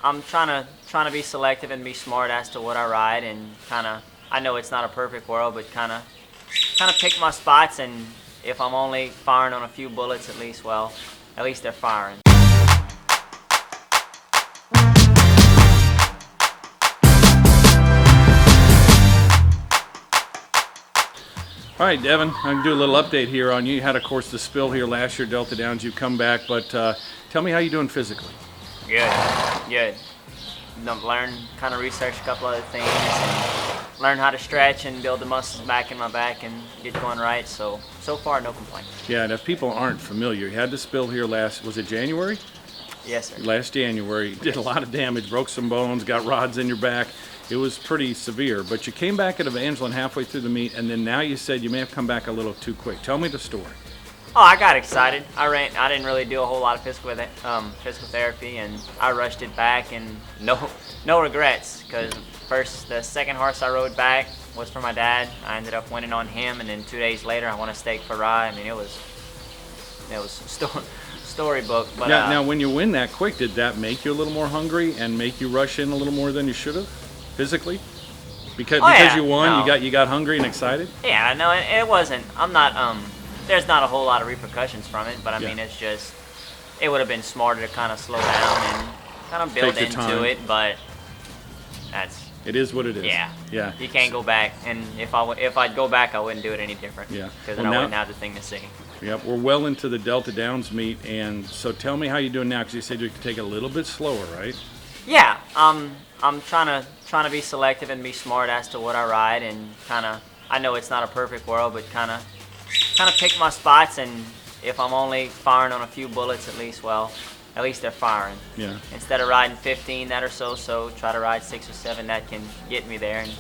I'm trying to be selective and be smart as to what I ride, and I know it's not a perfect world, but kind of pick my spots, and if I'm only firing on a few bullets, at least they're firing. All right, Devin, I can do a little update here on you. You had, of course, the spill here last year, Delta Downs. You've come back, but tell me how you're doing physically. Good. Kind of research a couple other things, and learn how to stretch and build the muscles back in my back and get going right. So far, no complaints. Yeah, and if people aren't familiar, you had the spill here was it January? Yes, sir. Last January. Did a lot of damage, broke some bones, got rods in your back. It was pretty severe, but you came back at Evangeline halfway through the meet, and then now you said you may have come back a little too quick. Tell me the story. Oh, I got excited. I didn't really do a whole lot of physical therapy, and I rushed it back, and no regrets, because the second horse I rode back was for my dad. I ended up winning on him, and then 2 days later I won a stake for Rye. I mean, it was storybook. But now, when you win that quick, did that make you a little more hungry and make you rush in a little more than you should have, physically? Because you won, no. you got hungry and excited? Yeah, no, it wasn't. I'm not. There's not a whole lot of repercussions from it, but I mean, it's just, it would have been smarter to kind of slow down and kind of build into it, but it is what it is. Yeah. You can't go back, and if I'd go back, I wouldn't do it any different. Yeah. Because then I wouldn't have the thing to see. Yep, we're well into the Delta Downs meet, and so tell me how you're doing now, because you said you could take it a little bit slower, right? Yeah, I'm trying to be selective and be smart as to what I ride, and I know it's not a perfect world, but kind of pick my spots, and if I'm only firing on a few bullets, at least they're firing. Yeah. Instead of riding 15 that are so, try to ride 6 or 7 that can get me there and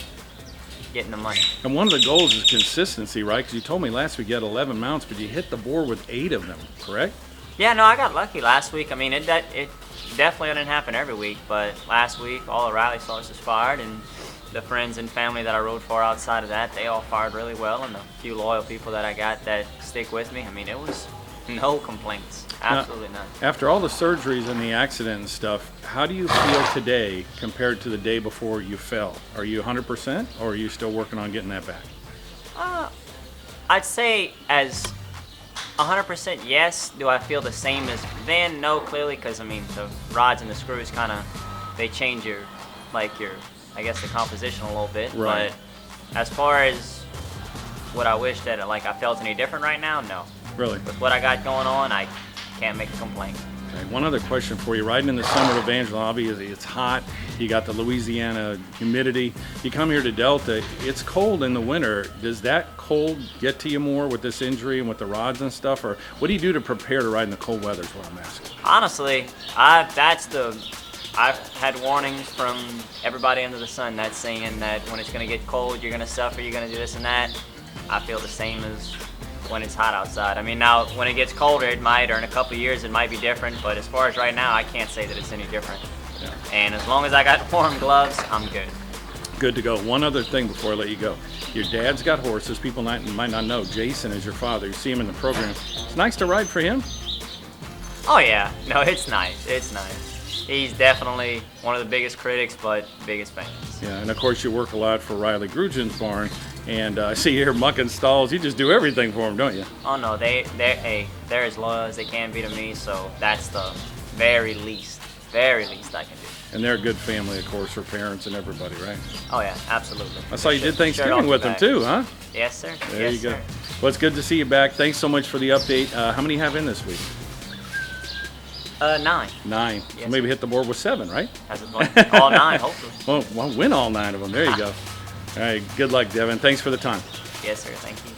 getting the money. And one of the goals is consistency, right? Because you told me last week you had 11 mounts, but you hit the board with 8 of them, correct? Yeah, no, I got lucky last week. I mean, it definitely didn't happen every week, but last week all the Riley horses fired, and the friends and family that I rode for outside of that, they all fired really well, and the few loyal people that I got that stick with me, I mean, it was no complaints. Absolutely none. After all the surgeries and the accident and stuff, how do you feel today compared to the day before you fell? Are you 100%, or are you still working on getting that back? I'd say as 100% yes. Do I feel the same as then? No, clearly, because I mean the rods and the screws they change I guess the composition a little bit. Right. But as far as what I wish that I felt any different right now, no. Really? With what I got going on, I can't make a complaint. Okay, one other question for you. Riding in the summer of Evangeline, obviously it's hot. You got the Louisiana humidity. You come here to Delta, it's cold in the winter. Does that cold get to you more with this injury and with the rods and stuff? Or what do you do to prepare to ride in the cold weather is what I'm asking. Honestly, I've had warnings from everybody under the sun that's saying that when it's going to get cold, you're going to suffer, you're going to do this and that. I feel the same as when it's hot outside. I mean, now when it gets colder, it might, or in a couple of years, it might be different. But as far as right now, I can't say that it's any different. Yeah. And as long as I got warm gloves, I'm good. Good to go. One other thing before I let you go. Your dad's got horses. People might not know. Jason is your father. You see him in the program. It's nice to ride for him. Oh, yeah. No, it's nice. It's nice. He's definitely one of the biggest critics, but biggest fans. Yeah, and of course you work a lot for Riley Grugin's barn, and I see you here mucking stalls. You just do everything for him, don't you? Oh no, they're as loyal as they can be to me. So that's the very least I can do. And they're a good family, of course, for parents and everybody, right? Oh yeah, absolutely. I saw you did Thanksgiving with them too, huh? Yes, sir. There you go. Sir. Well, it's good to see you back. Thanks so much for the update. How many you have in this week? 9. 9. Yes, So maybe sir. hit the board with 7, right? All 9, hopefully. Well, win all 9 of them. There you go. All right. Good luck, Devin. Thanks for the time. Yes, sir. Thank you.